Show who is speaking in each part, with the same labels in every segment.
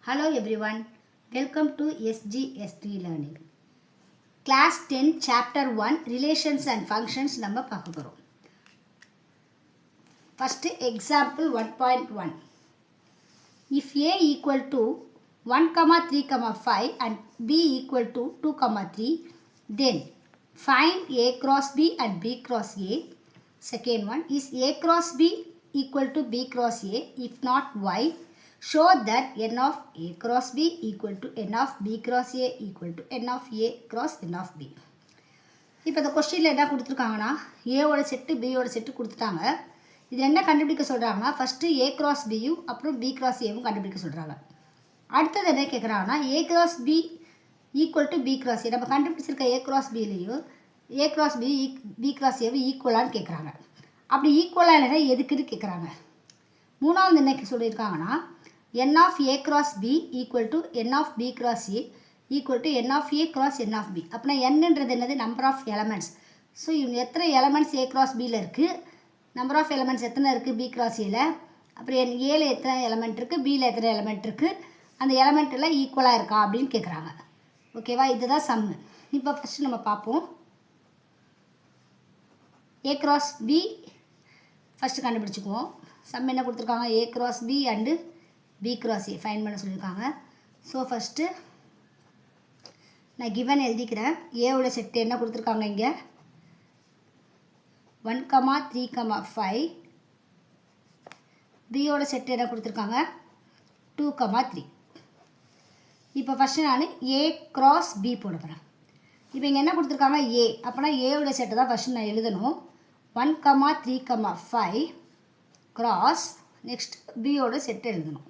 Speaker 1: Hello everyone, welcome to SGS3 Learning. Class 10 Chapter 1 Relations and Functions நம்ம பார்க்க போகிறோம். First example 1.1. If A equal to 1, 3, 5 and B equal to 2, 3, then find A cross B and B cross A. Second one is A cross B equal to B cross A. If not, why? Show that n of A cross B equal to n of B cross A equal to n of A cross n of B. இப்போ இந்த கொஸ்டினில் என்ன கொடுத்துருக்காங்கன்னா ஏவோட set பியோட set கொடுத்துட்டாங்க. இது என்ன கண்டுபிடிக்க சொல்கிறாங்கன்னா ஃபஸ்ட்டு ஏ கிராஸ் பியும் அப்புறம் பி கிராஸ் ஏவும் கண்டுபிடிக்க சொல்கிறாங்க. அடுத்தது என்ன கேட்குறாங்கன்னா A cross B equal to B cross A. நம்ம கண்டுபிடிச்சிருக்க ஏ கிராஸ் பிலையும் ஏ கிராஸ் பி கிராஸ் ஏவும் ஈக்குவலான்னு கேட்குறாங்க. அப்படி ஈக்குவலாக இல்லைன்னா எதுக்குன்னு கேட்குறாங்க. மூணாவது என்ன சொல்லியிருக்காங்கன்னா n of A cross B equal to n of B cross A equal to n of A cross n of B. அப்படின்னா என்னன்றது என்னது நம்பர் ஆஃப் எலமெண்ட்ஸ். ஸோ இவங்க எத்தனை எலமெண்ட்ஸ் ஏ கிராஸ் பியில் இருக்குது, நம்பர் ஆஃப் எலமெண்ட்ஸ் எத்தனை இருக்குது B cross ஏல, அப்புறம் ஏல எத்தனை எலமெண்ட் இருக்குது, பியில் எத்தனை எலமெண்ட் இருக்குது, அந்த எலமெண்ட் எல்லாம் ஈக்குவலாக இருக்கா அப்படின்னு கேட்குறாங்க. ஓகேவா, இதுதான் சம்மு. இப்போ ஃபஸ்ட்டு நம்ம பார்ப்போம். ஏ கிராஸ் பி ஃபஸ்ட்டு கண்டுபிடிச்சிக்குவோம். சம் என்ன கொடுத்துருக்காங்க, A cross B and B cross A find பண்ண சொல்லியிருக்காங்க. ஸோ ஃபஸ்ட்டு நான் கிவன் எழுதிக்கிறேன். ஏவோட செட்டு என்ன கொடுத்துருக்காங்க இங்கே 1, 3, 5. பியோட செட்டு என்ன கொடுத்துருக்காங்க 2, 3. இப்போ ஃபஸ்ட்டு நான் ஏ கிராஸ் பி போட போகிறேன். இப்போ இங்கே என்ன கொடுத்துருக்காங்க ஏ, அப்போனா ஏவோட செட்டை தான் ஃபஸ்ட்டு நான் எழுதணும். 1, 3, 5 கிராஸ் நெக்ஸ்ட் பியோட செட்டு எழுதணும்.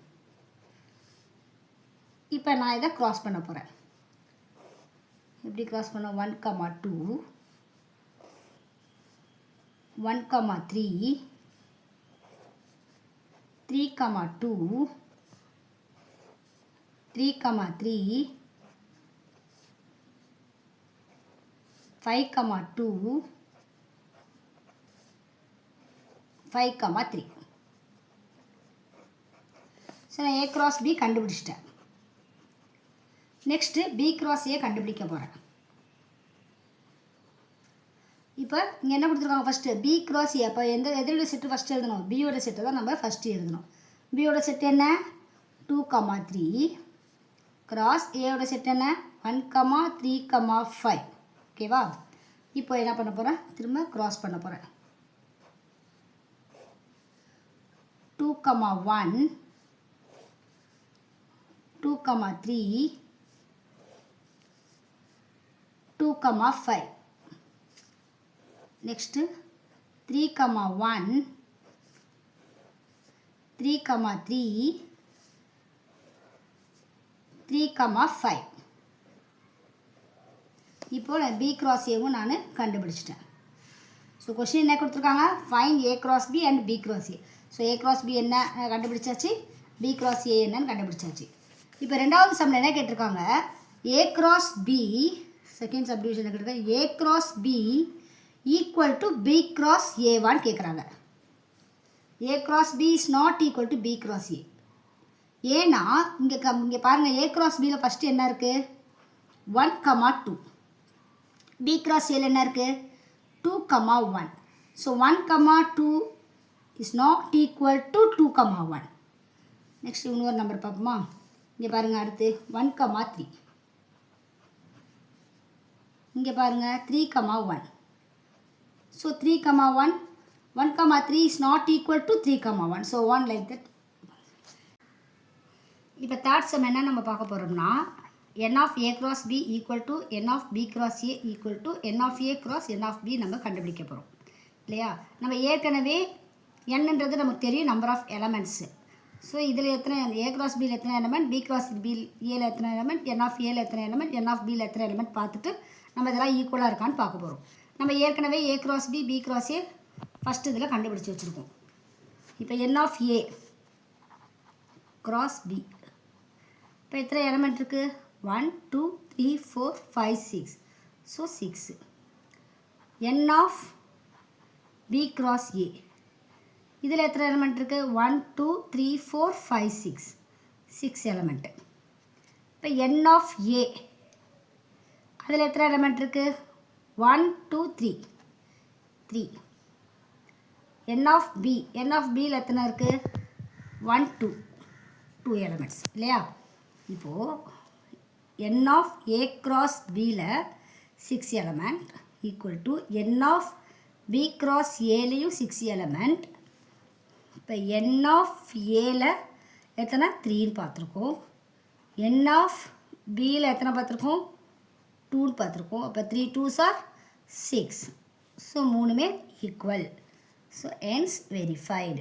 Speaker 1: இப்போ நான் இதை க்ராஸ் பண்ண போகிறேன். எப்படி க்ராஸ் பண்ண 1, 2 1, 3 3, 2 3, 3 5, 2 5, 3. ஸோ நான் ஏ கிராஸ் பி கண்டுபிடிச்சிட்டேன். நெக்ஸ்ட்டு பி கிராஸ் ஏ கண்டுபிடிக்க போகிறேன். இப்போ இங்கே என்ன கொடுத்துருக்காங்க ஃபஸ்ட்டு பி கிராஸ் ஏ. அப்போ எதோட செட்டு ஃபஸ்ட்டு எழுதணும், பியோட செட்டை தான் நம்ம ஃபஸ்ட்டு எழுதணும். பியோட செட்டு என்ன 2, 3 கிராஸ் ஏயோட செட்டு என்ன 1, 3, 5. ஓகேவா, இப்போ என்ன பண்ண போகிறேன், திரும்ப க்ராஸ் பண்ண போகிறேன். 2, 1 2, 3 2, 5. நெக்ஸ்ட்டு 3, 1 3, 3 3, 5. இப்போ நான் பி கிராஸ் ஏவும் நான் கண்டுபிடிச்சிட்டேன். ஸோ கொஸ்டின் என்ன கொடுத்துருக்காங்க, find A cross B and B cross A. So A cross B என்ன கண்டுபிடிச்சாச்சு, பி கிராஸ் ஏ என்னன்னு கண்டுபிடிச்சாச்சு. இப்போ ரெண்டாவது சம்மில் என்ன கேட்டிருக்காங்க, A cross B second subdivision கேட்டிருக்காங்க, A cross B equal to B cross ஏவான்னு கேட்குறாங்க. A cross B is not equal to B cross A. ஏன்னா இங்கே பாருங்கள், ஏ கிராஸ் பியில் ஃபஸ்ட்டு என்ன இருக்குது 1, 2. பி கிராஸ் ஏல என்ன இருக்குது 2, 1. So 1, 2 is not equal to 2, 1. Next இன்னொரு நம்பர் பார்ப்போமா. இங்கே பாருங்கள், அடுத்து 1, 3. இங்கே பாருங்கள் 3, 1. So 3, 1 1, 3 is not equal to 3, 1. So 1 like that. இப்போ தேர்ட் சம் என்ன நம்ம பார்க்க போகிறோம்னா n of a cross b equal to n of b cross a equal to n of a cross n of b நம்ம கண்டுபிடிக்க போகிறோம் இல்லையா. நம்ம ஏற்கனவே என்னன்றது நமக்கு தெரியும், நம்பர் ஆஃப் எலமெண்ட்ஸு. ஸோ இதில் எத்தனை ஏ கிராஸ் பியில் எத்தனை எலமெண்ட், பி கிராஸ் பி ஏல எத்தனை எலமெண்ட், என் ஆஃப் ஏல எத்தனை எலமெண்ட், என் ஆஃப் பியில் எத்தனை எலமெண்ட் பார்த்துட்டு நம்ம இதெல்லாம் ஈக்குவலாக இருக்கான்னு பார்க்க போகிறோம். நம்ம ஏற்கனவே A cross B B cross A first இதில் கண்டுபிடிச்சி வச்சுருக்கோம். இப்போ N of A cross B இப்போ எத்தனை எலமெண்ட் இருக்குது 1, 2, 3, 4, 5, 6. So 6. N of B cross A இதில் எத்தனை எலிமெண்ட் இருக்குது 1 2 3 4 5 6 6 எலமெண்ட்டு. இப்போ n ஆஃப் ஏ அதில் எத்தனை எலமெண்ட் இருக்குது? 1 2 3 3. n ஆஃப் பி பியில் எத்தனை இருக்குது? 1 2 2 எலமெண்ட்ஸ் இல்லையா? இப்போது n ஆஃப் ஏ க்ராஸ் பியில் 6 element equal to n of B cross ஏலையும் 6 எலமெண்ட். இப்போ n ஆஃப் ஏல எத்தனை? 3ன்னு பார்த்துருக்கோம். n ஆஃப் பியில் எத்தனை பார்த்துருக்கோம்? 2ன்னு பார்த்துருக்கோம். அப்போ 3 2s are 6. ஸோ மூணுமே ஈக்குவல். So hence verified.